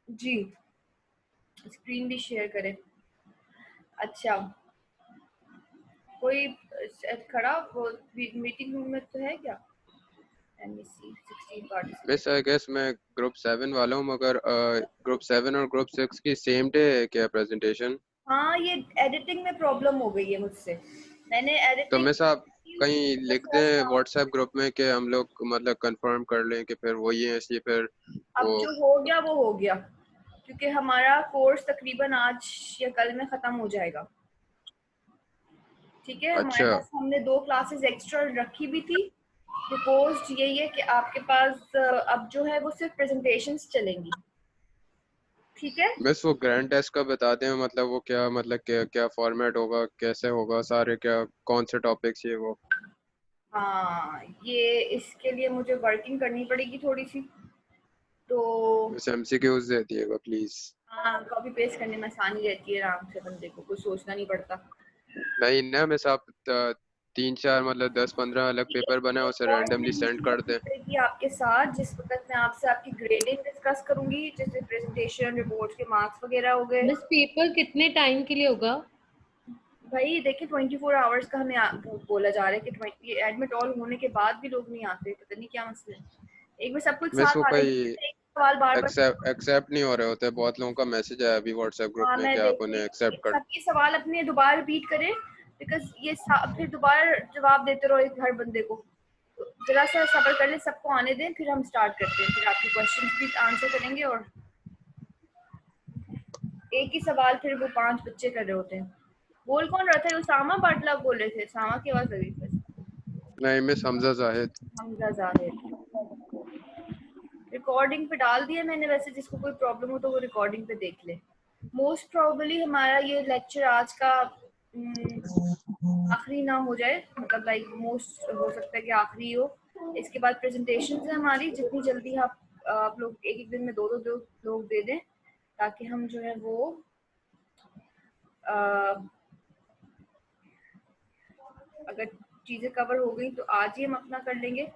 जी, screen भी share करें। अच्छा, कोई खड़ा वो मीटिंग रूम में तो है क्या? NBC 16 participant. Miss I guess मैं ग्रुप 7 वाला हूँ, मगर ग्रुप 7 और ग्रुप 6 की सेम डे है क्या प्रेजेंटेशन? हाँ, ये एडिटिंग में प्रॉब्लम हो गई है मुझसे। मैंने तो एडिटिंग मिस आप की, उसमें कहीं थोड़ा लिख सा दें साउंड। व्हाट्सएप ग्रुप में कि हम लोग मतलब कंफर्म कर लें कि फिर वही है, इसलिए फिर अब वो। जो हो गया वो हो गया, क्योंकि हमारा कोर्स तकरीबन आज या कल में खत्म हो जाएगा। ठीक है, हमारे अच्छा। पास हमने 2 क्लासेस एक्स्ट्रा रखी भी थी। प्रपोज्ड यही है कि आपके पास अब जो है वो सिर्फ प्रेजेंटेशंस चलेंगी। ठीक है। मिस वो ग्रैंड टेस्ट का बता दें, मतलब वो क्या, मतलब क्या क्या फॉर्मेट होगा, कैसे होगा, सारे क्या कौन से टॉपिक्स ये वो। हाँ, ये इसके लिए मुझे वर्किंग करनी पड़ेगी थोड़ी सी, तो मिस एमसीक्यूज दे दिएगा प्लीज। हाँ, कॉपी पेस्ट करने में आसानी रहती है, आराम से बंदे को कुछ सोचना नहीं पड़ता। नहीं ना मिस, आप 3-4 मतलब 10-15 अलग ठीक है, पेपर बनाए, एक उसे और रैंडमली मीटिंग सेंड कर रखनी दें। पड़ेगी आपके साथ, जिस वक्त मैं आपसे आपकी ग्रेडिंग डिस्कस करूंगी, जैसे प्रेजेंटेशन रिपोर्ट के मार्क्स वगैरह हो गए। बस पेपर कितने टाइम के लिए होगा? भाई देखिए, 24 आवर्स का हमें बोला जा रहा है कि 20 एडमिट ऑल होने के बाद भी लोग नहीं आते, पता नहीं क्या मसला है। एक बार सब कुछ मिस वो साथ आ कोई जाएंगे, एक सवाल बार बार। एक्सेप्ट नहीं हो रहे होते, बहुत लोगों का मैसेज आया अभी व्हाट्सएप ग्रुप हाँ, में मैं कि आप देखती उन्हें हूँ, एक्सेप्ट कर। सबके सवाल अपने दोबारा रिपीट करें, बिकॉज ये फिर दोबारा जवाब देते रहो एक हर बंदे को। तो जरा सा सब्र कर ले, सबको आने दें, फिर हम स्टार्ट करते हैं, फिर आपके क्वेश्चन भी आंसर करेंगे। और एक ही सवाल फिर वो 5 बच्चे कर रहे होते हैं। बोल कौन रहा था? उसामा बाटला बोल रहे थे, सामा की आवाज लगी थी। नहीं मिस, हमजा जाहिद। हमजा जाहिर। रिकॉर्डिंग पे डाल दिया मैंने, वैसे जिसको कोई प्रॉब्लम हो तो वो रिकॉर्डिंग पे देख ले। मोस्ट प्रोबेबली हमारा ये लेक्चर आज का आखिरी ना हो जाए, मतलब लाइक मोस्ट हो सकता है कि आखिरी हो। इसके बाद प्रेजेंटेशन है हमारी, जितनी जल्दी आप लोग एक एक दिन में दो लोग दे दें, ताकि हम जो है वो अ, अगर चीज़ें कवर हो गई तो आज ही हम अपना कर लेंगे।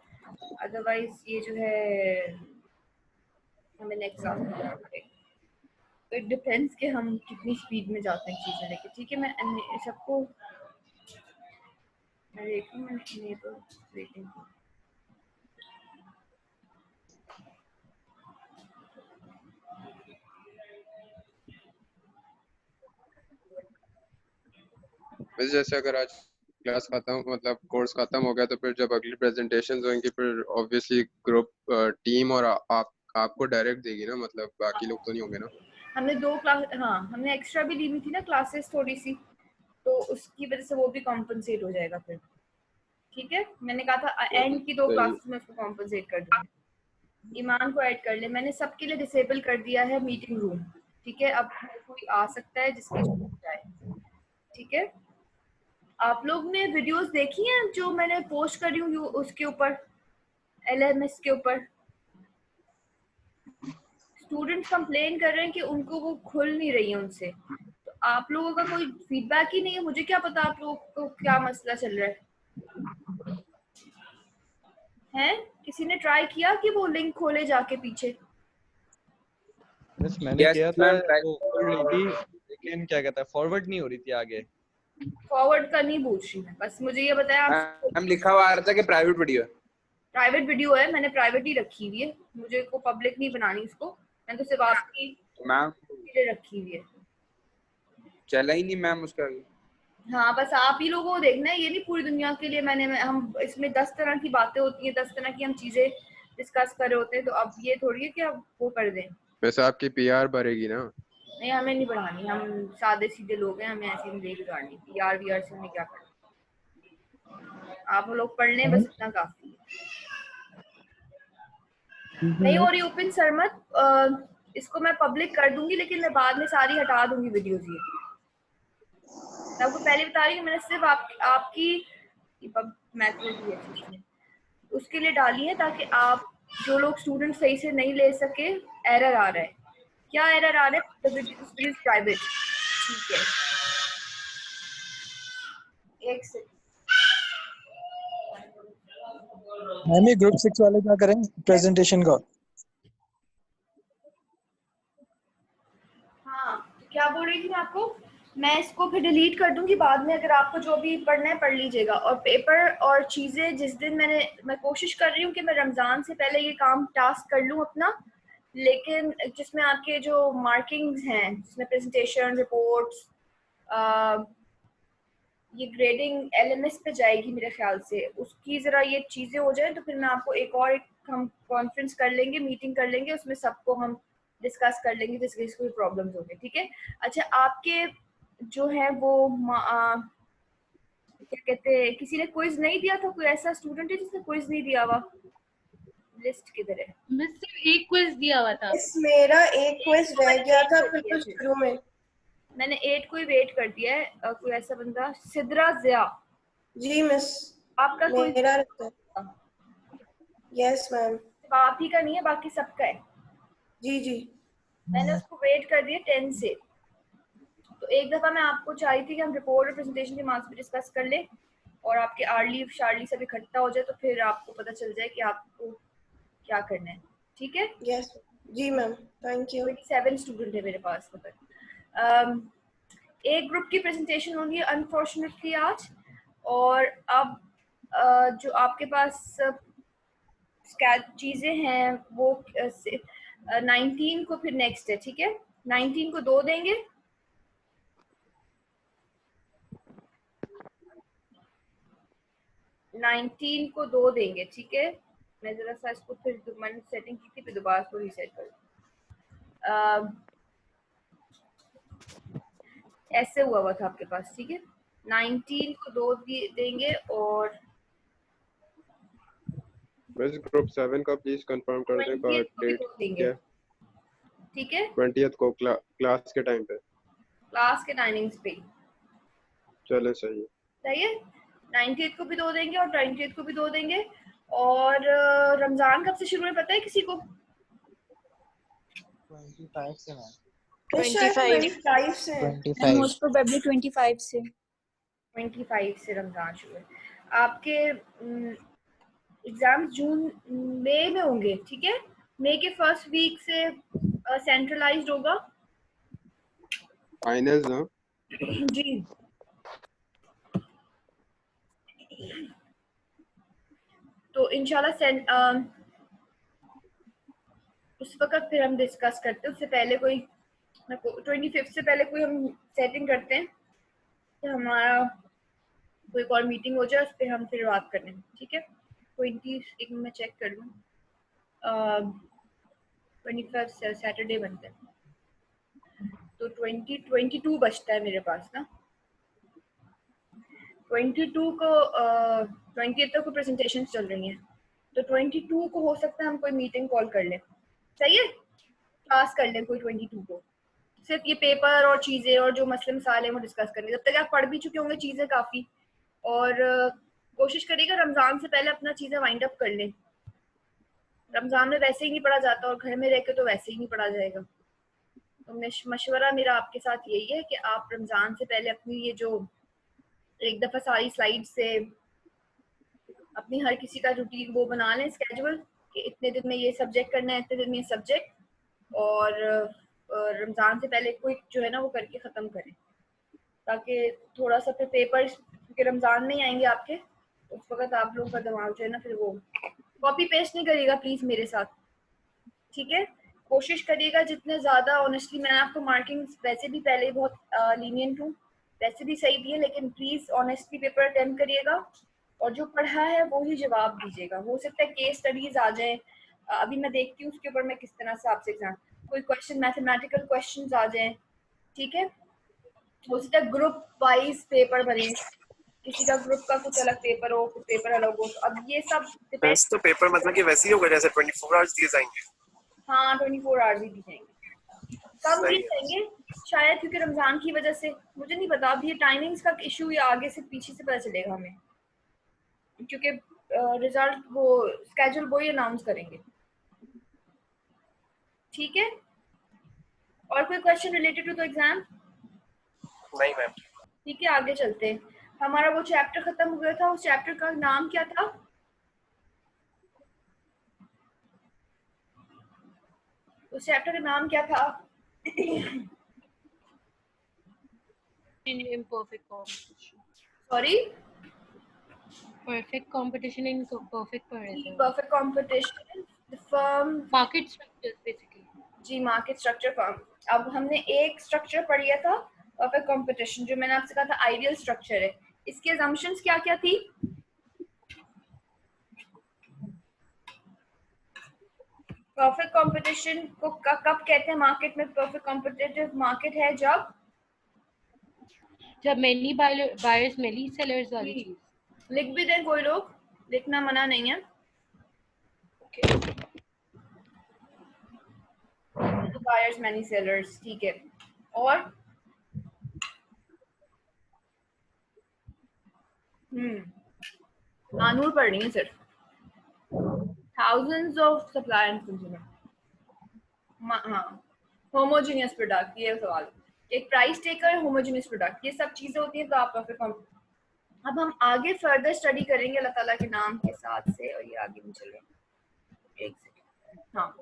अदरवाइज ये जो है हमें नेक्स्ट साल करना पड़ेगा। तो इट डिपेंड्स कि हम कितनी स्पीड में जाते हैं चीज़ें लेके। ठीक है, मैं सबको मैं देखूँ, मैं इनेबल वेटिंग। मिस जैसे अगर आज क्लास खत्म, मतलब कोर्स खत्म हो गया, तो फिर जब अगली प्रेजेंटेशंस होंगी फिर ऑब्वियसली ग्रुप टीम और आपको डायरेक्ट देगी ना, मतलब बाकी लोग तो नहीं होंगे ना। हमने 2 क्लास, हाँ, हमने एक्स्ट्रा भी ली हुई थी ना क्लासेस थोड़ी सी, तो उसकी वजह से वो भी कॉम्पनसेट हो जाएगा फिर। ठीक है, मैंने कहा था एंड की 2 सही। क्लासेस में उसको कॉम्पनसेट कर दूंगी। ईमान को ऐड कर ले, मैंने सबके लिए डिसेबल कर दिया है मीटिंग रूम। ठीक है, अब कोई आ सकता है जिसकी जरूरत जाए। ठीक है, आप लोग ने वीडियोस देखी हैं जो मैंने पोस्ट करी हूँ उसके ऊपर, LMS के ऊपर? स्टूडेंट्स कंप्लेन कर रहे हैं कि उनको वो खुल नहीं रही है उनसे। तो आप लोगों का कोई फीडबैक ही नहीं है, मुझे क्या पता आप लोगों को क्या मसला चल रहा है? किसी ने ट्राई किया कि वो लिंक खोले जाके पीछे? बस मैंने यस किया था, मैम, वो खुल रही थी, लेकिन क्या कहता है फॉरवर्ड नहीं हो रही थी आगे। फॉरवर्ड का नहीं पूछ रही मैं, बस मुझे ये बताया आप। मैम लिखा हुआ आ रहा था कि प्राइवेट वीडियो है। प्राइवेट वीडियो है, मैंने प्राइवेट ही रखी हुई है, मुझे को पब्लिक नहीं बनानी उसको। मैंने तो सिर्फ आपकी मैम चीजें रखी हुई है। चला ही नहीं मैम उसका। हाँ, बस आप ही लोगों को देखना है, ये नहीं पूरी दुनिया के लिए। हम इसमें 10 तरह की बातें होती हैं, 10 तरह की हम चीजें डिस्कस कर रहे होते हैं, तो अब ये थोड़ी है कि अब वो कर दें। वैसे आपकी पीआर भरेगी ना? नहीं, हमें नहीं बढ़ानी, हम सादे सीधे लोग हैं, हमें ऐसी नहीं बिगाड़नी। पीआर वीआर से हमें क्या करना, आप लोग पढ़ लें बस, इतना काफी है। नहीं हो रही ओपन सरमत, इसको मैं पब्लिक कर दूंगी, लेकिन मैं बाद में सारी हटा दूंगी वीडियोस। ये मैं आपको पहले बता रही हूँ, मैंने सिर्फ आपकी मैसेज दिए थे उसमें, उसके लिए डाली है, ताकि आप जो लोग स्टूडेंट सही से नहीं ले सके, एरर आ रहा है। क्या एरर आ रहा है? The video is private. ठीक है, एक सेकंड। मैम, ये ग्रुप 6 वाले क्या करें प्रेजेंटेशन का? क्या बोल रही थी मैं आपको, मैं इसको फिर डिलीट कर दूंगी बाद में, अगर आपको जो भी पढ़ना है पढ़ लीजिएगा। और पेपर और चीज़ें जिस दिन मैं कोशिश कर रही हूँ कि मैं रमज़ान से पहले ये काम टास्क कर लूँ अपना, लेकिन जिसमें आपके जो मार्किंग्स हैं, जिसमें प्रेजेंटेशन, रिपोर्ट्स, ये ग्रेडिंग एलएमएस पे जाएगी मेरे ख्याल से, उसकी ज़रा ये चीज़ें हो जाए तो फिर मैं आपको एक हम कॉन्फ्रेंस कर लेंगे, मीटिंग कर लेंगे, उसमें सबको हम डिस्कस कर लेंगे जिसके कोई प्रॉब्लम्स होंगे, ठीक है। अच्छा, आपके जो है वो क्या कहते हैं, किसी ने क्विज नहीं दिया था? कोई ऐसा स्टूडेंट है जिसने क्विज नहीं दिया हुआ? लिस्ट किधर है? मैं सिर्फ एक क्विज दिया हुआ था। इस मेरा एक क्विज तो रह मैंने गया वेट था कर दिया बिल्कुल फिर। शुरू में। मैंने 8 को ही वेट कर दिया है। कोई ऐसा बंदा, सिद्रा जिया, जी मिस, आपका कोई? मेरा रहता है। Yes ma'am. आप ही का नहीं है, बाकी सबका है। जी जी। मैंने उसको वेट कर दिया 10 से। तो एक दफा मैं आपको चाही थी कि हम रिपोर्ट और प्रेजेंटेशन के मार्क्स भी डिस्कस कर ले और आपके आर्ली शार्ली सब इकट्ठा हो जाए, तो फिर आपको पता चल जाए कि आपको क्या करना है, ठीक है। यस जी मैम, थैंक यू। 27 स्टूडेंट है मेरे पास मतलब। एक ग्रुप की प्रेजेंटेशन होगी अनफॉर्चुनेटली आज, और अब जो आपके पास चीजें हैं वो 19 को फिर नेक्स्ट है, ठीक है। 19 को 2 देंगे, 19 को 2 देंगे, ठीक है। मैं जरा सा इसको फिर मैंने सेटिंग की थी, फिर दोबारा इसको रीसेट कर ऐसे हुआ था आपके पास, ठीक है। 19 को 2 देंगे और बस ग्रुप 7 का प्लीज कंफर्म कर दें का 20th को भी डेट 2 देंगे, क्या है। ठीक है। 20th को क्लास के टाइम पे। क्लास के टाइमिंग्स पे चले सही है। सही है। 19th को भी 2 देंगे और 20th को भी 2 देंगे। और रमजान कब से शुरू है पता है किसी को? 25 से मैम। 25 से है। 25 मोस्ट प्रोबेबली 25 से। 25 से रमजान शुरू है। आपके एग्जाम्स जून मई में होंगे, ठीक है। मई के फर्स्ट वीक से सेंट्रलाइज्ड होगा। फाइनल्स ना। जी, तो इंशाल्लाह उस वक्त फिर हम डिस्कस करते हैं। उससे पहले कोई 25 से पहले कोई हम सेटिंग करते हैं कि हमारा कोई और मीटिंग हो जाए, उस पर हम फिर बात कर लें, ठीक है। 20 एक मिनट मैं चेक कर लूँ। 21 सैटरडे बनता है, तो 22 बचता है मेरे पास ना। 22 को 20 तक को प्रेजेंटेशन चल रही हैं, तो 22 को हो सकता है हम कोई मीटिंग कॉल कर लें, सही है। क्लास कर लें कोई 22 को, सिर्फ ये पेपर और चीज़ें और जो मसले मसाले हैं वो डिस्कस करेंगे। जब तक आप पढ़ भी चुके होंगे चीज़ें काफ़ी, और कोशिश करिएगा रमज़ान से पहले अपना चीज़ें वाइंड अप कर लें। रमज़ान में वैसे ही नहीं पढ़ा जाता और घर में रह के तो वैसे ही नहीं पढ़ा जाएगा। तो मशवरा मेरा आपके साथ यही है कि आप रमज़ान से पहले अपनी ये जो एक दफ़ा सारी स्लाइड से अपनी हर किसी का रूटीन वो बना लें, स्केड्यूल, कि इतने दिन में ये सब्जेक्ट करना है, इतने दिन में ये सब्जेक्ट, और रमज़ान से पहले क्विक जो है ना वो करके ख़त्म करें, ताकि थोड़ा सा फिर पेपर्स क्योंकि रमज़ान में ही आएंगे आपके, उस वक्त आप लोगों का दिमाग जो है ना फिर वो कॉपी पेस्ट नहीं करिएगा प्लीज़ मेरे साथ, ठीक है। कोशिश करिएगा जितने ज़्यादा ऑनेस्टली, मैंने आपको मार्किंग्स वैसे भी पहले बहुत लीनियंट हूँ, वैसे भी सही दिए, लेकिन प्लीज़ ऑनेस्टली पेपर अटेम्प्ट करिएगा और जो पढ़ा है वो ही जवाब दीजिएगा। हो सकता है केस स्टडीज आ जाए, अभी मैं देखती हूँ उसके ऊपर मैं किस तरह से आपसे एग्जाम, कोई क्वेश्चन मैथमेटिकल क्वेश्चंस आ जाए, ठीक है। हो सकता है ग्रुप वाइज पेपर बने, किसी का ग्रुप का कुछ अलग पेपर हो, कुछ पेपर अलग हो, तो अब ये सब डिपेंड। तो पेपर मतलब कि वैसे ही होगा जैसे 24 आवर्स दिए जाएंगे। हाँ 24 आवर्स ही दी जाएंगे, कम भी जाएंगे शायद, क्योंकि रमजान की वजह से मुझे नहीं पता, अब ये टाइमिंग्स का इशू या आगे से पीछे से पता चलेगा हमें, क्योंकि रिजल्ट वो स्केड्यूल वो ही अनाउंस करेंगे, ठीक है। और कोई question related to the exam? नहीं मैम। ठीक है, आगे चलते हैं। हमारा वो चैप्टर खत्म हो गया था, उस चैप्टर का नाम क्या था? उस चैप्टर का नाम क्या था? in imperfect competition. Sorry, Perfect competition in perfect पढ़े थे. Perfect competition, the firm, Market structures basically. जी मार्केट स्ट्रक्चर फर्म. अब हमने एक स्ट्रक्चर पढ़ लिया था परफेक्ट कंपटीशन, जो मैंने आपसे कहा था आइडियल स्ट्रक्चर है. इसकी असम्पशंस क्या क्या थी? परफेक्ट कंपटीशन को कब कहते हैं मार्केट में? परफेक्ट कॉम्पिटिटिव मार्केट है जब many buyers many sellers वाली चीज. लिख भी दें कोई लोग, लिखना मना नहीं है. बायर्स मैनी सेलर्स, ठीक है. और नानूर पढ़ रही है सिर्फ. Thousands of supplier and consumer. हाँ, होमोजेनियस प्रोडक्ट, ये सवाल. एक प्राइस टेकर, होमोजेनियस प्रोडक्ट, ये सब चीजें होती हैं. तो आप परफेक्ट. अब हम आगे फर्दर स्टडी करेंगे अल्लाह ताला के नाम के साथ से. और ये आगे भी चले, एक सेकंड. हाँ,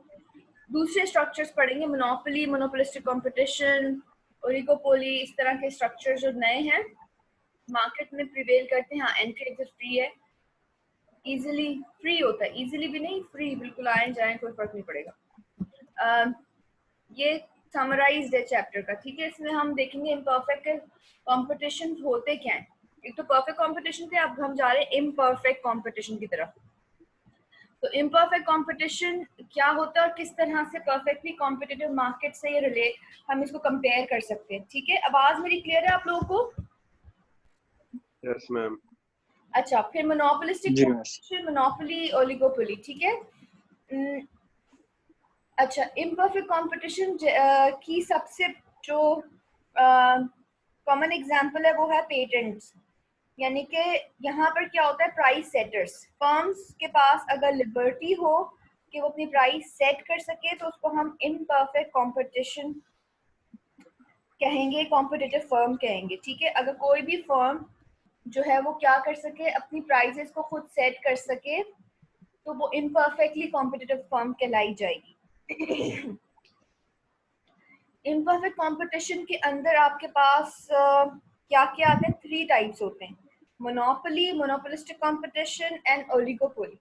दूसरे स्ट्रक्चर्स पढ़ेंगे. मोनोपोली, मोनोपोलिस्टिक कंपटीशन, ओलिगोपोली, इस तरह के स्ट्रक्चर जो नए हैं मार्केट में प्रिवेल करते हैं. हाँ, एंट्री एग्जिट फ्री है, इजीली फ्री होता है. इजीली भी नहीं, फ्री बिल्कुल, आए जाएं कोई फर्क नहीं पड़ेगा. ये समराइज्ड है चैप्टर का, ठीक है. इसमें हम देखेंगे इम्परफेक्ट कंपटीशन होते क्या हैं. एक तो परफेक्ट कंपटीशन थे, अब हम जा रहे हैं इम्परफेक्ट कंपटीशन की तरफ. तो इम्परफेक्ट कंपटीशन क्या होता है और किस तरह से परफेक्टली कॉम्पिटिटिव मार्केट से ये रिलेट, हम इसको कंपेयर कर सकते हैं. ठीक है, आवाज मेरी क्लियर है आप लोगों को? Yes ma'am. अच्छा, फिर मोनोपोलिस्टिक कंपटीशन, मोनोपोली, ओलिगोपोली, ठीक है. अच्छा, इम्परफेक्ट कंपटीशन की सबसे जो कॉमन एग्जांपल है वो है पेटेंट्स. यानी कि यहाँ पर क्या होता है, प्राइस सेटर्स. फर्म्स के पास अगर लिबर्टी हो कि वो अपनी प्राइस सेट कर सके तो उसको हम इम्परफेक्ट कंपटीशन कहेंगे, कॉम्पिटिटिव फर्म कहेंगे. ठीक है, अगर कोई भी फर्म जो है वो क्या कर सके, अपनी प्राइसेस को खुद सेट कर सके, तो वो इम्परफेक्टली कॉम्पिटिटिव फर्म कहलाई जाएगी. इम्परफेक्ट कंपटीशन के अंदर आपके पास क्या क्या आते हैं? 3 टाइप्स होते हैं: monopoly, monopolistic competition and oligopoly.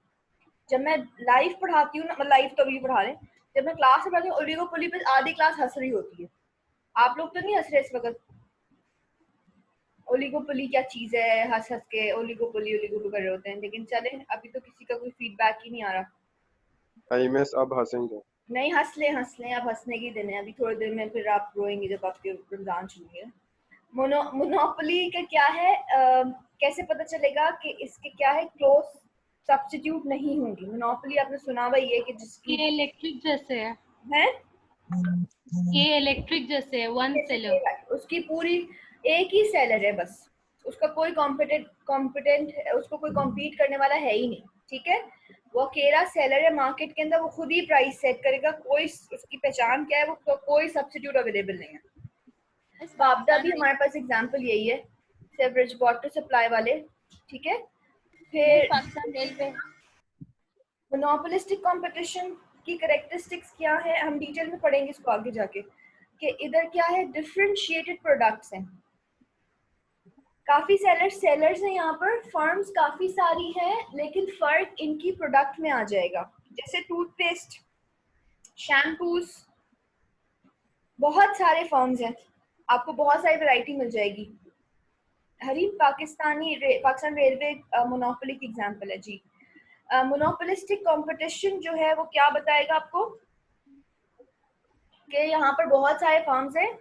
जब मैं लाइव पढ़ाती हूँ ना, लाइव तो अभी पढ़ा रहे हैं, जब मैं क्लास में पढ़ाती हूँ ओलिगोपोली पे आधी क्लास हंस रही होती है. आप लोग तो नहीं हंस रहे इस वक्त? ओलिगोपोली क्या चीज है, हंस हंस के ओलिगोपोली ओलिगोपोली कर रहे होते हैं. लेकिन चले, अभी तो किसी का कोई फीडबैक ही नहीं आ रहा. आई मिस, अब हंसेंगे. नहीं, हंस लें, अब हंसने के दिन है. अभी थोड़ी देर में फिर आप रोएंगे जब आपके रमजान शुरू होंगे. मोनोपोली का क्या है, कैसे पता चलेगा कि इसके क्या है? क्लोज सब्स्टिट्यूट नहीं होंगी. मोनोपोली आपने सुना हुआ ये कि जिसकी ये इलेक्ट्रिक जैसे है, ये इलेक्ट्रिक जैसे है, वन सेलर, उसकी पूरी एक ही सेलर है बस, उसका कोई कॉम्पिटेंट उसको कोई कॉम्पीट करने वाला है ही नहीं. ठीक है, वो अकेला सेलर है मार्केट के अंदर, वो खुद ही प्राइस सेट करेगा. कोई उसकी पहचान क्या है, वो तो कोई सब्स्टिट्यूट अवेलेबल नहीं है. बाबदा भी हमारे पास एग्जांपल यही है, सेवरेज वाटर सप्लाई वाले. ठीक है, फिर मोनोपोलिस्टिक कंपटीशन की कैरेक्टरिस्टिक्स क्या है हम डिटेल में पढ़ेंगे इसको आगे जाके. कि इधर क्या है, डिफरेंशिएटेड प्रोडक्ट्स हैं. काफी सेलर्स हैं यहाँ पर, फर्म्स काफी सारी हैं, लेकिन फर्क इनकी प्रोडक्ट में आ जाएगा. जैसे टूथपेस्ट, शैम्पूज, बहुत सारे फर्म्स हैं, आपको बहुत सारी वैरायटी मिल जाएगी. हरी पाकिस्तान रेलवे मोनोपोली की एग्जांपल है जी. मोनोपोलिस्टिक कंपटीशन जो है वो क्या बताएगा आपको कि यहाँ पर बहुत सारे फर्म्स हैं,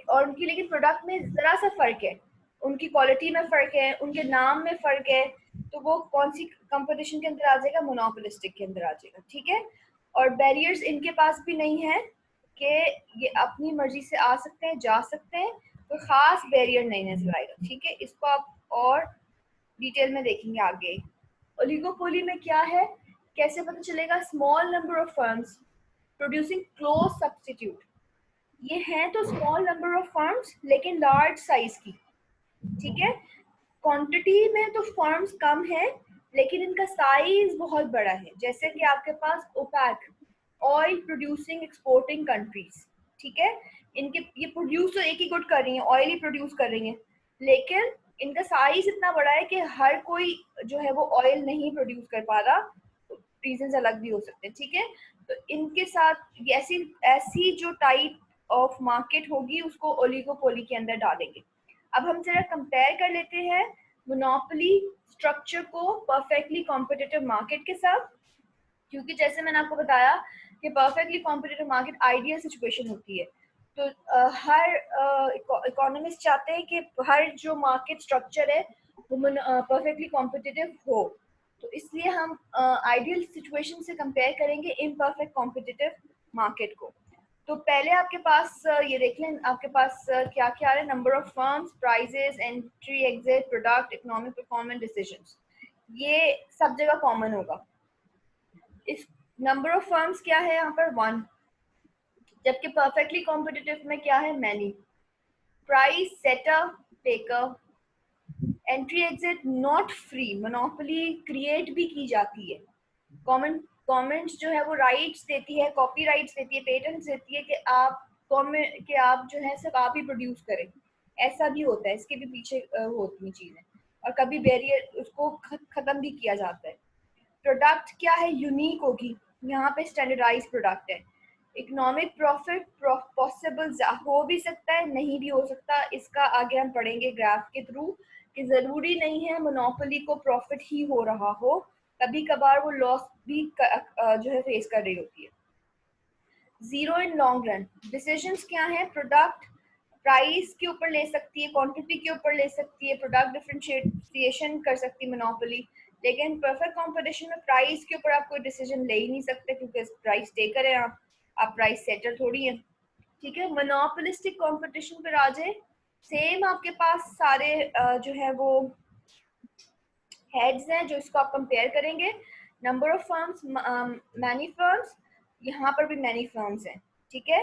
और उनकी लेकिन प्रोडक्ट में जरा सा फर्क है, उनकी क्वालिटी में फर्क है, उनके नाम में फर्क है. तो वो कौन सी कंपटीशन के अंदर आ जाएगा? मोनोपोलिस्टिक के अंदर आ जाएगा. ठीक है, और बैरियर्स इनके पास भी नहीं है कि ये अपनी मर्जी से आ सकते हैं, जा सकते हैं, कोई खास बैरियर नहीं नजर आएगा. ठीक है, इसको आप और डिटेल में देखेंगे आगे. ओलिगोपोली में क्या है, कैसे पता चलेगा? Small number of firms producing close substitute. ये हैं तो स्मॉल नंबर ऑफ फर्म्स लेकिन लार्ज साइज की. ठीक है, क्वांटिटी में तो फर्म्स कम है लेकिन इनका साइज बहुत बड़ा है. जैसे कि आपके पास OPEC, oil producing exporting countries. ठीक है। इनके ये प्रोड्यूस तो एक ही गुड कर रही है, ऑयल ही प्रोड्यूस कर रही है, लेकिन इनका साइज इतना बड़ा है कि हर कोई जो है वो ऑयल नहीं प्रोड्यूस कर पा रहा, रीजंस अलग भी हो सकते हैं, ठीक है। तो इनके साथ ऐसी ऐसी जो टाइप ऑफ मार्केट होगी उसको ओलिगोपोली के अंदर डालेंगे। अब हम जरा कंपेयर कर लेते हैं मोनोपोली स्ट्रक्चर को परफेक्टली कॉम्पिटिटिव मार्केट के साथ, क्योंकि जैसे मैंने आपको बताया कि perfectly competitive market ideal situation होती है। तो हर इकोनॉमिस्ट चाहते हैं कि हर जो मार्केट स्ट्रक्चर है वो परफेक्टली कॉम्पिटिटिव हो, तो इसलिए हम आइडियल सिचुएशन से कंपेयर करेंगे इम्परफेक्ट कॉम्पिटिटिव मार्केट को। तो पहले आपके पास ये देख लें, आपके पास क्या क्या है, number of firms, prices, entry exit, product, economic performance, decisions, ये सब जगह कॉमन होगा। इस नंबर ऑफ फर्म्स क्या है यहाँ पर 1, जबकि परफेक्टली कॉम्पिटिटिव में क्या है many. Price setter taker, entry exit not free, monopoly create भी की जाती है। गवर्नमेंट जो है वो राइट्स देती है, कॉपी राइट्स देती है, पेटेंट्स देती है कि आप जो है सब आप ही प्रोड्यूस करें, ऐसा भी होता है, इसके भी पीछे होती हैं चीजें, और कभी बैरियर उसको खत्म भी किया जाता है। प्रोडक्ट क्या है, यूनिक होगी, यहाँ पे स्टैंडर्डाइज प्रोडक्ट है। इकोनॉमिक प्रॉफिट पॉसिबल हो भी सकता है, नहीं भी हो सकता, इसका आगे हम पढ़ेंगे ग्राफ के थ्रू कि जरूरी नहीं है मोनोपोली को प्रॉफिट ही हो रहा हो, कभी कभार वो लॉस भी जो है फेस कर रही होती है। Zero in long run, decisions क्या है, प्रोडक्ट प्राइस के ऊपर ले सकती है, क्वांटिटी के ऊपर ले सकती है, प्रोडक्ट डिफरेंशिएशन कर सकती है मोनोपोली, लेकिन परफेक्ट कंपटीशन में प्राइस के ऊपर आप कोई डिसीजन ले ही नहीं सकते, क्योंकि प्राइस टेकर है आप प्राइस सेटर थोड़ी है, ठीक है। मोनोपोलिस्टिक कंपटीशन पर आ जाए, सेम आपके पास सारे जो है वो हेड्स हैं जो इसको आप कंपेयर करेंगे। Number of firms, many firms, यहाँ पर भी मैनी फर्म्स हैं, ठीक है।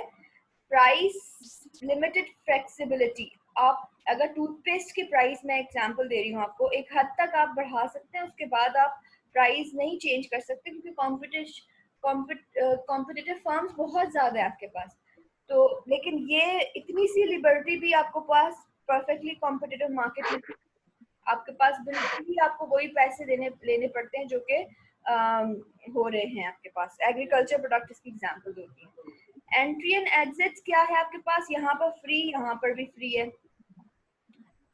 प्राइस लिमिटेड फ्लेक्सिबिलिटी, आप अगर टूथपेस्ट की प्राइस में एग्जांपल दे रही हूँ आपको, एक हद तक आप बढ़ा सकते हैं, उसके बाद आप प्राइस नहीं चेंज कर सकते, क्योंकि कॉम्पिटिटिव फर्म्स बहुत ज़्यादा है आपके पास। तो लेकिन ये इतनी सी लिबर्टी भी आपको पास परफेक्टली कॉम्पिटिटिव मार्केट में आपके पास बिल्कुल ही आपको वही पैसे लेने पड़ते हैं जो कि हो रहे हैं आपके पास। एग्रीकल्चर प्रोडक्ट इसकी एग्जांपल होती है। एंट्री एंड एग्जिट क्या है आपके पास, यहाँ पर फ्री, यहाँ पर भी फ्री है।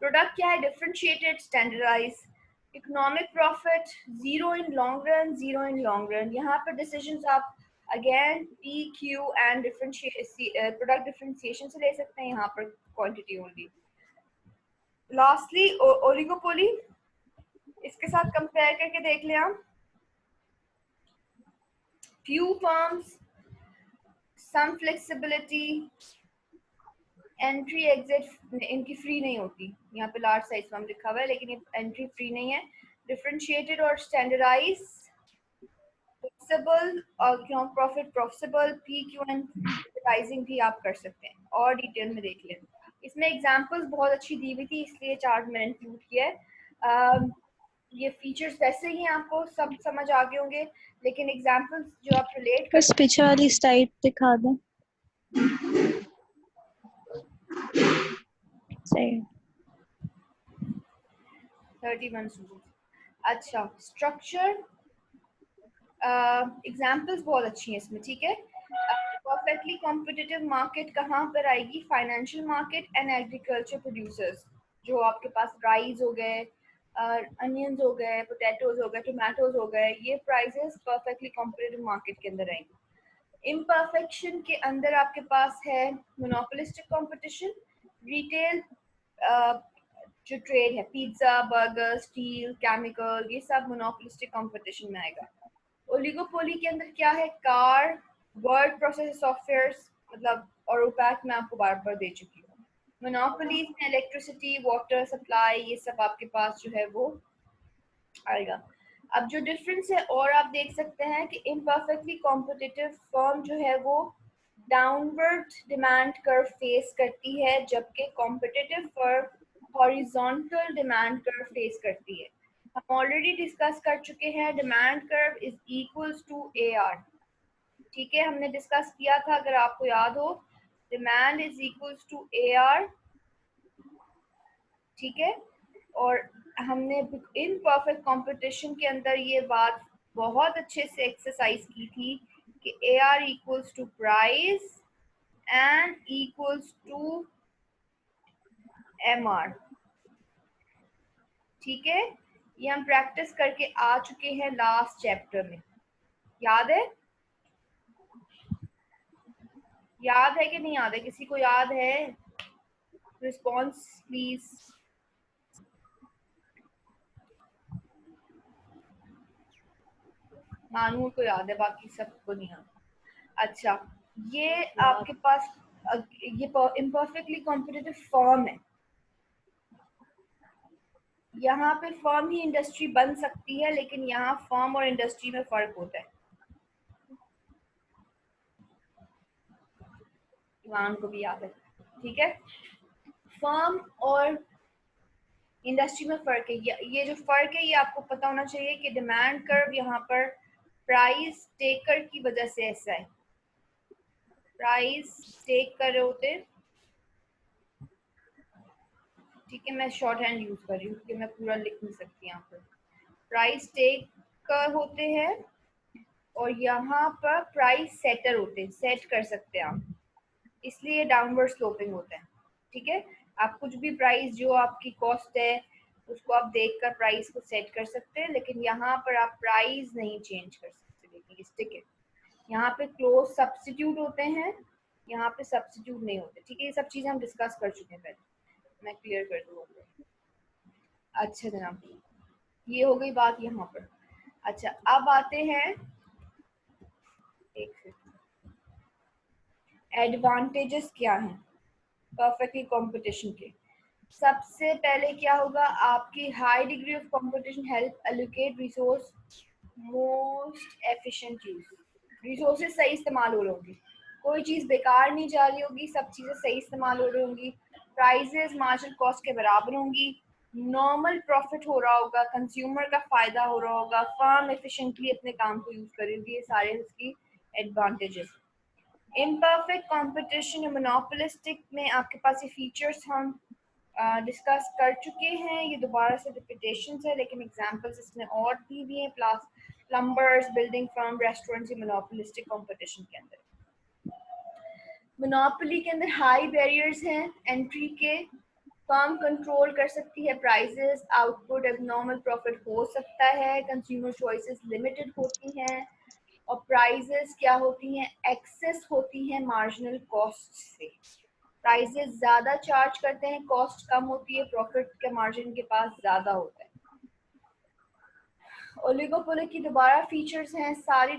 प्रोडक्ट क्या है, differentiated, standardise. Economic profit, zero in long run, zero in long run, यहाँ पर डिसीजंस आप again P Q and product differentiation से ले सकते हैं, यहाँ पर क्वांटिटी ओनली। लास्टली ओलिगोपोली, इसके साथ कंपेयर करके देख लें आप, few firms, some flexibility, entry exit इनकी फ्री नहीं होती, यहाँ पे लार्ज साइज फर्म लिखा हुआ है लेकिन ये एंट्री फ्री नहीं है। डिफरेंशिएटेड और स्टैंडर्डाइज, फ्लेक्सिबल और profit profitable, P Q and pricing भी आप कर सकते हैं, और डिटेल में देख लें। इसमें एग्जांपल्स बहुत अच्छी दी हुई थी, इसलिए चार्ट मैंने इंक्लूड किया है। ये फीचर्स वैसे ही आपको सब समझ आ गए होंगे, लेकिन एग्जांपल्स जो आप रिलेट कर, बस पीछे वाली स्लाइड दिखा दें। सही 31 स्टूडेंट्स। अच्छा, स्ट्रक्चर एग्जांपल्स बहुत अच्छी हैं इसमें, ठीक है। परफेक्टली कॉम्पिटिटिव मार्केट कहाँ पर आएगी, financial market and agriculture producers, जो आपके पास राइस हो गए, अनियंस हो गए, पोटैटोज हो गए, टोमेटोज हो गए, ये प्राइसेस परफेक्टली कॉम्पिटिटिव मार्केट के अंदर आएंगे। इम्परफेक्शन के अंदर आपके पास है मोनोपोलिस्टिक कंपटीशन, रिटेल जो ट्रेड है, पिज्जा, बर्गर, स्टील, केमिकल, ये सब मोनोपोलिस्टिक कंपटीशन में आएगा। ओलिगोपोली के अंदर क्या है, कार, वर्ड प्रोसेस सॉफ्टवेयर्स, मतलब और ओपैक मैं आपको बार बार दे चुकी हूँ। मोनोपोलीज में इलेक्ट्रिसिटी, वाटर सप्लाई, ये सब आपके पास जो है वो आएगा। अब जो डिफरेंस है और आप देख सकते हैं कि इम्परफेक्टली कॉम्पिटिटिव फर्म जो है वो डाउनवर्ड डिमांड कर्व फेस करती है, जबकि competitive firm horizontal demand curve face करती है। हम ऑलरेडी डिस्कस कर चुके हैं, demand curve is equals to AR, ठीक है, हमने डिस्कस किया था, अगर आपको याद हो। Demand is equals to AR, ठीक है। और हमने इम्परफेक्ट कंपटीशन के अंदर ये बात बहुत अच्छे से एक्सरसाइज की थी कि AR equals to price and equals to MR, ठीक है। ये हम प्रैक्टिस करके आ चुके हैं लास्ट चैप्टर में, याद है? याद है कि नहीं याद है? किसी को याद है? Response please. मानूर को याद है, बाकी सबको नहीं याद। अच्छा, ये आपके पास ये इम्परफेक्टली कॉम्पिटिटिव फर्म है। यहाँ पे फर्म ही इंडस्ट्री बन सकती है, लेकिन यहाँ फर्म और इंडस्ट्री में फर्क होता है। ईमान को भी याद है, ठीक है। फर्म और इंडस्ट्री में फर्क है। ये जो फर्क है ये आपको पता होना चाहिए कि डिमांड कर्व यहाँ पर प्राइस टेकर की वजह से ऐसा है। प्राइस टेक कर रहे होते, ठीक है, मैं शॉर्ट हैंड यूज कर रही हूँ क्योंकि मैं पूरा लिख नहीं सकती यहाँ पर। प्राइस टेक कर होते हैं और यहाँ पर प्राइस सेटर होते हैं, सेट कर सकते हैं आप, इसलिए डाउनवर्ड स्लोपिंग होता है, ठीक है। आप कुछ भी प्राइस जो आपकी कॉस्ट है उसको आप देखकर प्राइस को सेट कर सकते हैं, लेकिन यहाँ पर आप प्राइस नहीं चेंज कर सकते। देखिए ठीक है, यहाँ पे क्लोज सब्स्टिट्यूट होते हैं, यहाँ पे सब्स्टिट्यूट नहीं होते, ठीक है। ये सब चीजें हम डिस्कस कर चुके हैं पहले, मैं क्लियर कर दूंगा। अच्छा जनाब, ये हो गई बात यहाँ पर। अच्छा, अब आते हैं एक एडवांटेजेस क्या हैं परफेक्टली कंपटीशन के। सबसे पहले क्या होगा, आपकी high degree of competition help allocate resource most efficient use. Resources सही इस्तेमाल हो रहे होंगे, कोई चीज़ बेकार नहीं जा रही होगी, सब चीज़ें सही इस्तेमाल हो रही होंगी, प्राइजेस मार्जिनल कॉस्ट के बराबर होंगी, नॉर्मल प्रॉफिट हो रहा होगा, कंज्यूमर का फ़ायदा हो रहा होगा, फर्म एफिशिएंटली अपने काम को यूज़ करेगी। ये सारे इसकी एडवांटेजेस। इम्परफेक्ट कंपटीशन या मोनोपोलिस्टिक में आपके पास ये फीचर्स हम डिस्कस कर चुके हैं, ये दोबारा से रिपीटेशन है, लेकिन एग्जांपल्स इसमें और भी हैं। प्लम्बर्स, बिल्डिंग फर्म, रेस्टोरेंट्स, ये मोनोपोलिस्टिक कंपटीशन के अंदर। मोनोपोली के अंदर हाई बैरियर्स हैं एंट्री के, फर्म कंट्रोल कर सकती है प्राइसेस, आउटपुट, एबनॉर्मल प्रॉफिट हो सकता है, कंज्यूमर चॉइसेस लिमिटेड होती हैं, और प्राइसेस क्या होती हैं, एक्सेस होती हैं मार्जिनल कॉस्ट से। प्राइसेस ज़्यादा चार्ज करते हैं, कॉस्ट कम होती है, प्रॉफिट के मार्जिन के पास ज़्यादा होता है। ओलिगोपोली की दोबारा फीचर्स हैं सारी,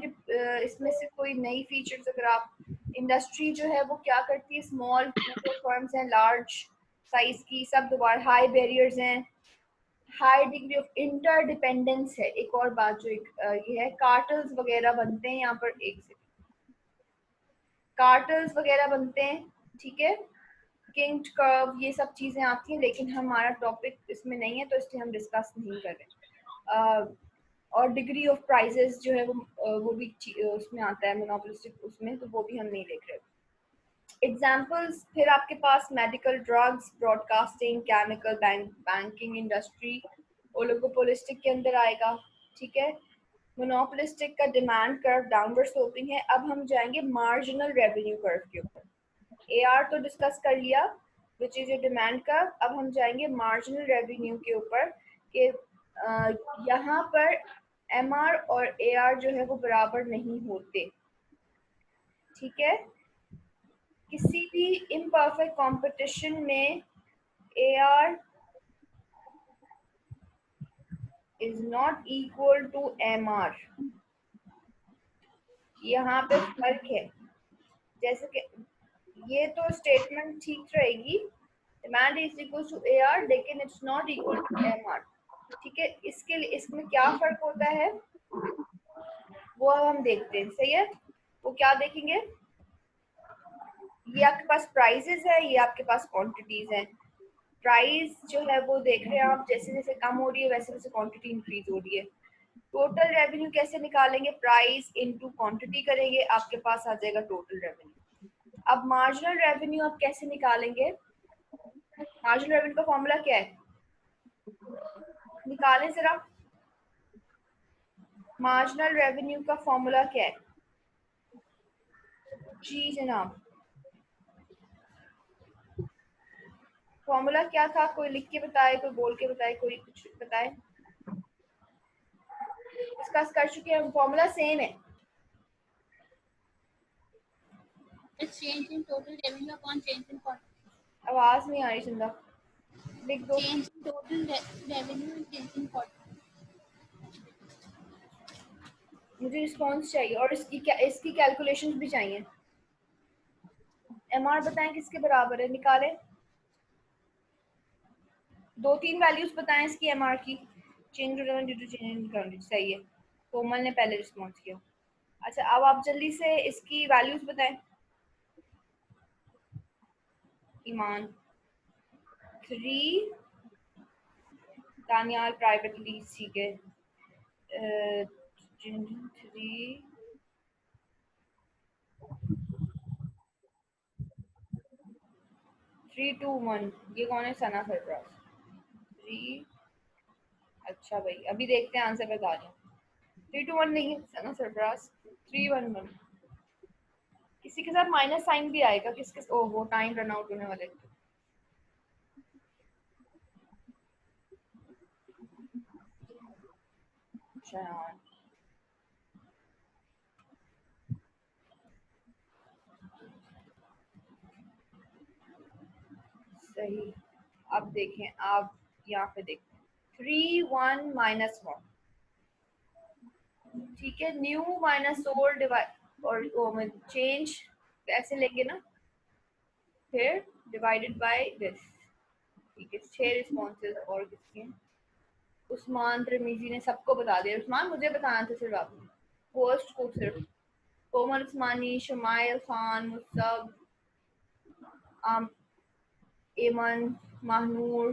इसमें से कोई नई फीचर्स अगर आप, इंडस्ट्री जो है वो क्या करती है, स्मॉल फर्म्स हैं, लार्ज साइज की, सब दोबारा हाई बैरियर्स हैं, हाई डिग्री ऑफ इंटरडिपेंडेंस है। एक और बात जो ये है, कार्टल्स वगैरह बनते हैं यहाँ पर, एक से कार्टल्स वगैरह बनते हैं, ठीक है, किंग कर्व, ये सब चीज़ें आती हैं, लेकिन हमारा टॉपिक इसमें नहीं है तो इसलिए हम डिस्कस नहीं कर रहे। और डिग्री ऑफ प्राइसेस जो है वो भी उसमें आता है मोनोपोलिस्टिक उसमें, तो वो भी हम नहीं देख रहे। एग्जाम्पल्स फिर आपके पास medical, drugs, broadcasting, chemical, banking industry oligopolistic के अंदर आएगा, ठीक है। मोनोपोलिस्टिक का डिमांड कर्व डाउनवर्ड स्लोपिंग है। अब हम जाएंगे मार्जिनल रेवेन्यू कर्व के ऊपर। AR तो डिस्कस कर लिया which is your demand curve, अब हम जाएंगे मार्जिनल रेवेन्यू के ऊपर कि यहाँ पर MR और AR जो है वो बराबर नहीं होते, ठीक है। किसी भी इम्परफेक्ट कंपटीशन में AR is not equal to MR, यहाँ पे फर्क है। जैसे कि ये तो स्टेटमेंट ठीक रहेगी, demand is equal to AR, लेकिन it's not equal to MR, ठीक है। इसके लिए इसमें क्या फर्क होता है वो अब हम देखते हैं, सही है। वो क्या देखेंगे, ये आपके पास प्राइसेस है, ये आपके पास क्वांटिटीज हैं। प्राइस जो है वो देख रहे हैं आप, जैसे जैसे कम हो रही है वैसे वैसे क्वांटिटी इंक्रीज हो रही है। टोटल रेवेन्यू कैसे निकालेंगे, प्राइस इनटू क्वांटिटी करेंगे, आपके पास आ जाएगा टोटल रेवेन्यू। अब मार्जिनल रेवेन्यू आप कैसे निकालेंगे? मार्जिनल रेवेन्यू का फॉर्मूला क्या है? निकालें जरा। मार्जिनल रेवेन्यू का फॉर्मूला क्या है? जी जनाब, फॉर्मूला क्या था? कोई लिख के बताए, कोई बोल के बताए, कोई कुछ बताए। डिस्कस कर चुके हैं, फॉर्मूला सेम है। Change in total revenue upon change in cost. आवाज नहीं आ रही चंदा, लिख दो। Change in total revenue and change in cost. मुझे रिस्पॉन्स चाहिए और इसकी कैलकुलेशंस भी चाहिए। एमआर बताएं किसके बराबर है, निकालें। 2-3 वैल्यूज बताएं इसकी एमआर की। Change due to change in quantity, सही है। कोमल ने पहले रिस्पॉन्स किया। अच्छा, अब आप जल्दी से इसकी वैल्यूज बताएं। ईमान 3, दानियाल प्राइवेटली, ठीक है। 3 3 2 1, ये कौन है? सना सरफराज। 3, अच्छा भाई अभी देखते हैं आंसर बता रहे हैं। 3 2 1 नहीं, सना सरफराज 3 1 1। किसी के साथ माइनस साइन भी आएगा, किसके? ओह वो टाइम रन आउट होने वाले। अच्छा यार, सही। अब देखें, आप यहाँ पे देखें 3 1 -1, ठीक है। न्यू माइनस ओल्ड डिवाइड और चेंज ऐसे लेंगे ना, फिर डिवाइडेड बाय दिस, ठीक है। 6 रिस्पॉन्सेज और किसके हैं? उस्मान तिरमिजी ने सबको बता दिया। उस्मान मुझे बताना था सिर्फ आपने, पोस्ट को सिर्फ। कोमल उस्मानी, शमाइल खान, मुसब, एमन, महानूर,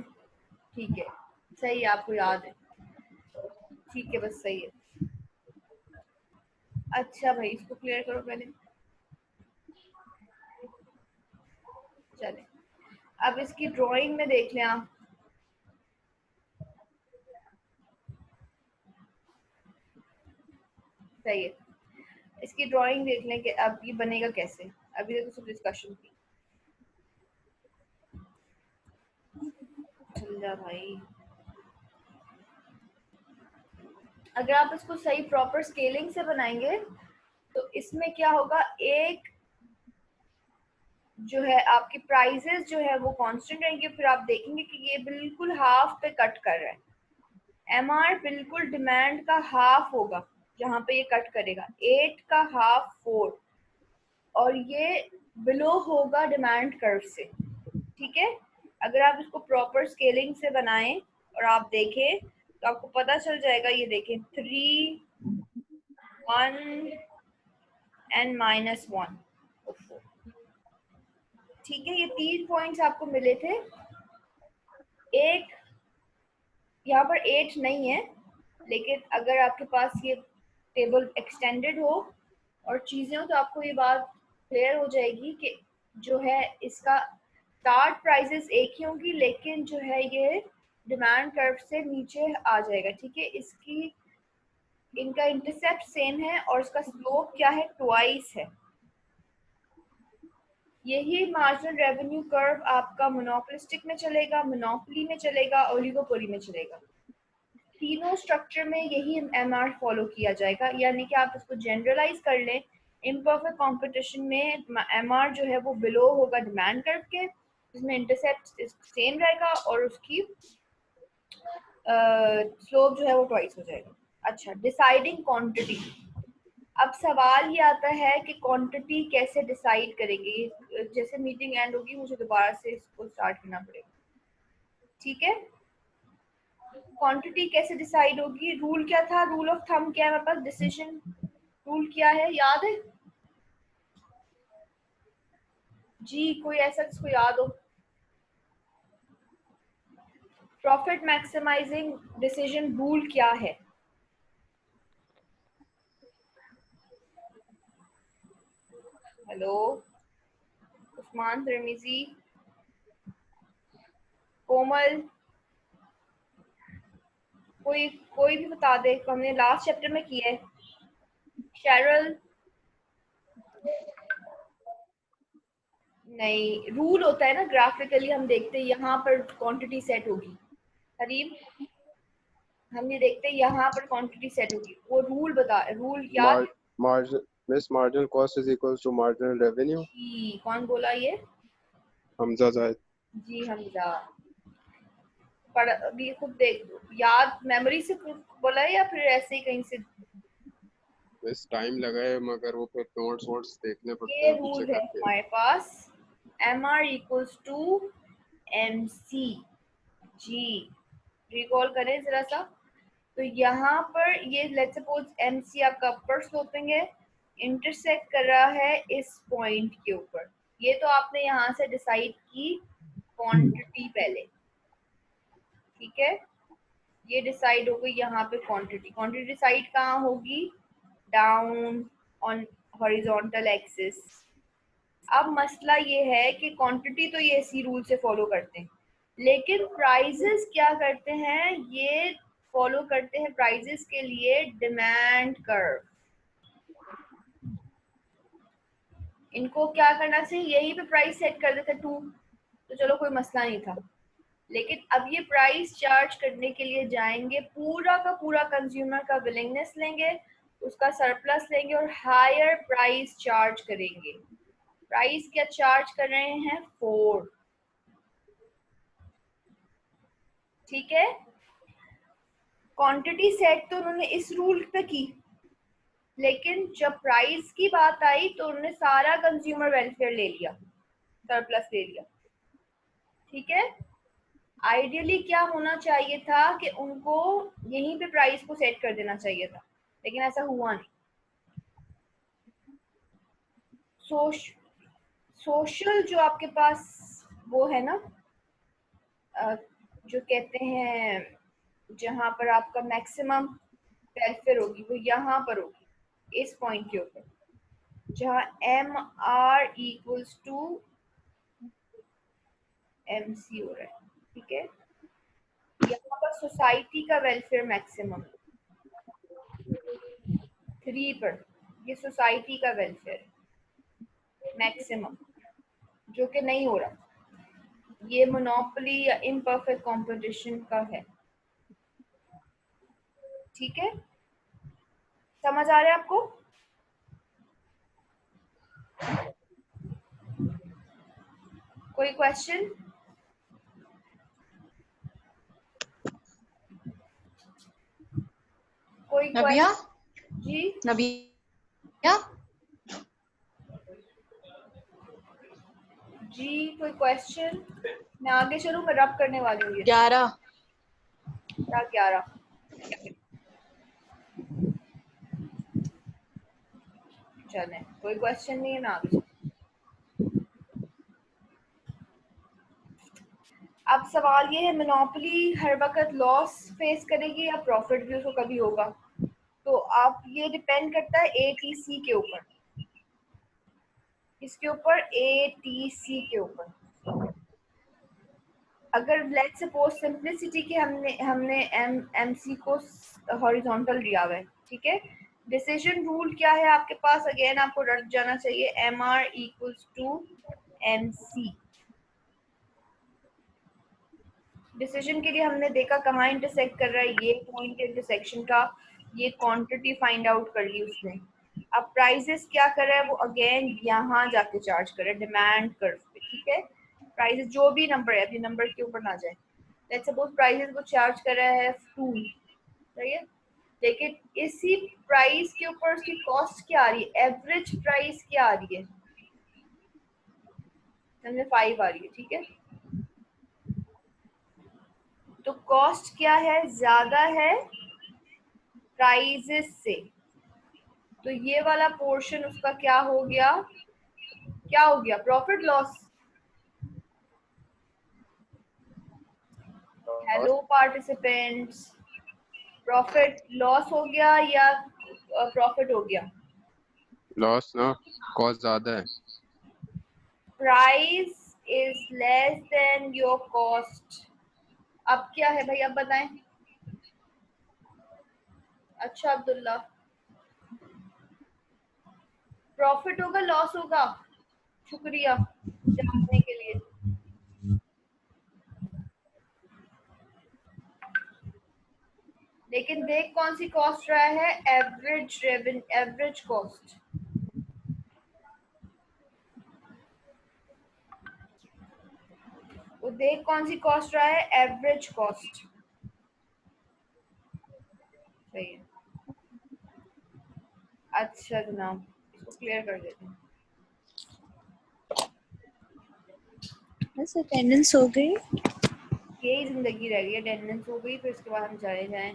ठीक है। सही, आपको याद है, ठीक है, बस सही है। अच्छा भाई इसको क्लियर करो पहले, चले। अब इसकी ड्राइंग में देख लें आप। सही है, इसकी ड्राइंग देख लें कि अब ये बनेगा कैसे। अभी तक तो सिर्फ डिस्कशन की। चल जा भाई। अगर आप इसको सही प्रॉपर स्केलिंग से बनाएंगे तो इसमें क्या होगा, एक जो है आपकी प्राइजेस जो है वो कांस्टेंट रहेंगे। फिर आप देखेंगे कि ये बिल्कुल हाफ पे कट कर रहा है। एमआर बिल्कुल डिमांड का हाफ होगा जहाँ पे ये कट करेगा, 8 का हाफ 4, और ये बिलो होगा डिमांड कर्व से, ठीक है। अगर आप इसको प्रॉपर स्केलिंग से बनाएं और आप देखें तो आपको पता चल जाएगा। ये देखें 3 1 and -1, ठीक है। ये 3 पॉइंट्स आपको मिले थे। एक यहाँ पर 8 नहीं है, लेकिन अगर आपके पास ये टेबल एक्सटेंडेड हो और चीजें हो तो आपको ये बात क्लियर हो जाएगी कि जो है इसका स्टार्ट प्राइसेस एक ही होंगी, लेकिन जो है ये डिमांड कर्व से नीचे आ जाएगा, ठीक है। इसकी इनका इंटरसेप्ट सेम है और इसका स्लोप क्या है, ट्वाइस है। यही मार्जिनल रेवेन्यू कर्व आपका मोनोपोलिस्टिक में चलेगा, मोनोपोली में चलेगा, ओलिगोपोली में चलेगा। तीनों स्ट्रक्चर में यही एमआर फॉलो किया जाएगा, यानी कि आप इसको जनरलाइज कर लें। इम्परफेक्ट कंपटीशन में एमआर जो है वो बिलो होगा डिमांड कर्व के, जिसमें इंटरसेप्ट सेम रहेगा और उसकी स्लोप जो है वो ट्वाइस हो जाएगा। अच्छा, डिसाइडिंग क्वांटिटी। अब सवाल ये आता है कि क्वांटिटी कैसे डिसाइड करेंगे। जैसे मीटिंग एंड होगी मुझे दोबारा से इसको स्टार्ट करना पड़ेगा, ठीक है। क्वांटिटी कैसे डिसाइड होगी? रूल क्या था, रूल ऑफ थंब क्या है हमारे पास, डिसीजन रूल क्या है, याद है जी? कोई ऐसा जिसको याद हो? प्रॉफिट मैक्सिमाइजिंग डिसीजन रूल क्या है? हेलो उस्मान तिरमिजी, कोमल, कोई कोई भी बता दे, हमने लास्ट चैप्टर में किया है। शेरल, नहीं, रूल होता है ना, ग्राफिकली हम देखते हैं यहाँ पर क्वांटिटी सेट होगी। हरीम, हम ये देखते हैं यहाँ पर क्वांटिटी सेट होगी, वो रूल बता, रूल याद? Marginal cost is equals to marginal revenue. जी, कौन बोला ये? हमजा जाहिद। जी हमजा, पर अभी खुद देख दो, याद मेमोरी से बोला है या फिर ऐसे ही कहीं से? बस टाइम लगा है, मगर वो फिर नोट्स देखने पड़ते ये हैं रूल पीछे है करके। हमारे पास, MR इक्वल्स टू MC। जी, रिकॉल करें जरा सा। तो यहाँ पर ये लेट्स सपोज MC आपका अपर स्लोपिंग है, इंटरसेक्ट कर रहा है इस पॉइंट के ऊपर। ये तो आपने यहाँ से डिसाइड की क्वांटिटी पहले, ठीक है, ये डिसाइड हो गई यहाँ पे क्वांटिटी। क्वांटिटी डिसाइड कहाँ होगी? Down on horizontal axis. अब मसला ये है कि क्वांटिटी तो ये इसी रूल से फॉलो करते हैं, लेकिन प्राइजेस क्या करते हैं? ये फॉलो करते हैं प्राइजेस के लिए डिमांड कर्व। इनको क्या करना चाहिए? यहीं पे प्राइस सेट कर देते 2, तो चलो कोई मसला नहीं था। लेकिन अब ये प्राइस चार्ज करने के लिए जाएंगे, पूरा का पूरा कंज्यूमर का विलिंगनेस लेंगे, उसका सरप्लस लेंगे और हायर प्राइस चार्ज करेंगे। प्राइस क्या चार्ज कर रहे हैं? 4, ठीक है। क्वांटिटी सेट तो उन्होंने इस रूल पे की, लेकिन जब प्राइस की बात आई तो उन्होंने सारा कंज्यूमर वेलफेयर ले लिया, सरप्लस ले लिया, ठीक है। आइडियली क्या होना चाहिए था कि उनको यहीं पे प्राइस को सेट कर देना चाहिए था, लेकिन ऐसा हुआ नहीं। सोशल जो आपके पास वो है ना, जो कहते हैं जहां पर आपका मैक्सिमम वेलफेयर होगी, वो यहाँ पर होगी इस पॉइंट के ऊपर, जहाँ MR इक्वल्स टू MC हो रहा है, ठीक है। यहाँ पर सोसाइटी का वेलफेयर मैक्सिमम 3 पर, ये सोसाइटी का वेलफेयर मैक्सिमम, जो कि नहीं हो रहा, ये मोनोपोली या इम्परफेक्ट कंपटीशन का है, ठीक है। समझ आ रहा है आपको? कोई क्वेश्चन? कोई नबिया? जी नबिया? जी कोई क्वेश्चन? मैं आगे चलूं, मैं रब करने वाली हूँ। 11 11 चले, कोई क्वेश्चन नहीं है, मैं आगे चलूं। अब सवाल ये है, मोनोपोली हर वक्त लॉस फेस करेगी या प्रॉफिट भी उसको कभी होगा? तो आप ये डिपेंड करता है ATC के ऊपर, इसके ऊपर ATC के ऊपर। अगर लेट्स सपोज सिंपलिसिटी के हमने MC को हॉरिजॉन्टल दिया हुआ है, ठीक है। डिसीजन रूल क्या है आपके पास? अगेन आपको रट जाना चाहिए, MR equals to MC। Decision के लिए हमने देखा कहाँ इंटरसेक्ट कर रहा है, ये पॉइंट इंटरसेक्शन का, ये क्वांटिटी फाइंड आउट कर ली उसने। अब प्राइसेस क्या कर रहा है? वो अगेन यहाँ जाके चार्ज कर रहा है डिमांड कर्व पे, ठीक है। प्राइसेस जो भी नंबर है, अभी नंबर के ऊपर ना जाए, लेट्स सपोज प्राइसेस को चार्ज कर रहा है 2, सही है। लेकिन इसी प्राइस के ऊपर उसकी कॉस्ट क्या आ रही है? एवरेज प्राइस क्या आ रही है? 5 आ रही है, ठीक है। तो कॉस्ट क्या है? ज्यादा है प्राइजेस से, तो ये वाला पोर्शन उसका क्या हो गया? क्या हो गया? Profit loss? Hello participants, profit loss हो गया या प्रॉफिट हो गया? लॉस ना, कॉस्ट ज्यादा है। Price is less than your cost. अब क्या है भाई, अब बताएं। अच्छा अब्दुल्ला, प्रॉफिट होगा लॉस होगा? शुक्रिया जानने के लिए। लेकिन देख कौन सी कॉस्ट रहा है, एवरेज रेवेन्यू, एवरेज कॉस्ट। वो देख कौन सी कॉस्ट रहा है, एवरेज कॉस्ट। सही है। अच्छा जनाब, इसको क्लियर कर देते हैं। बस अटेंडेंस हो गई। यही जिंदगी रह गई, अटेंडेंस हो गई, फिर इसके बाद हम चले जाएं।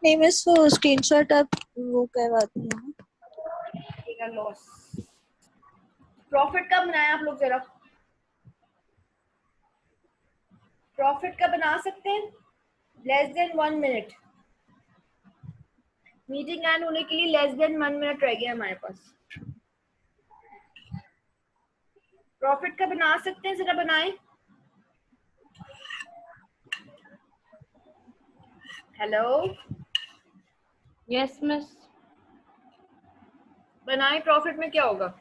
नहीं मिस, वो स्क्रीनशॉट आप वो करवाती हैं ना। लॉस प्रॉफिट कब बनाया आप लोग, जरा प्रॉफिट का बना सकते हैं? Less than 1 minute. Meeting and होने के लिए लेस देन 1 मिनट रह गया हमारे पास। प्रॉफिट का बना सकते हैं, जरा बनाएं। Hello, yes miss. बनाएं। प्रॉफिट में क्या होगा?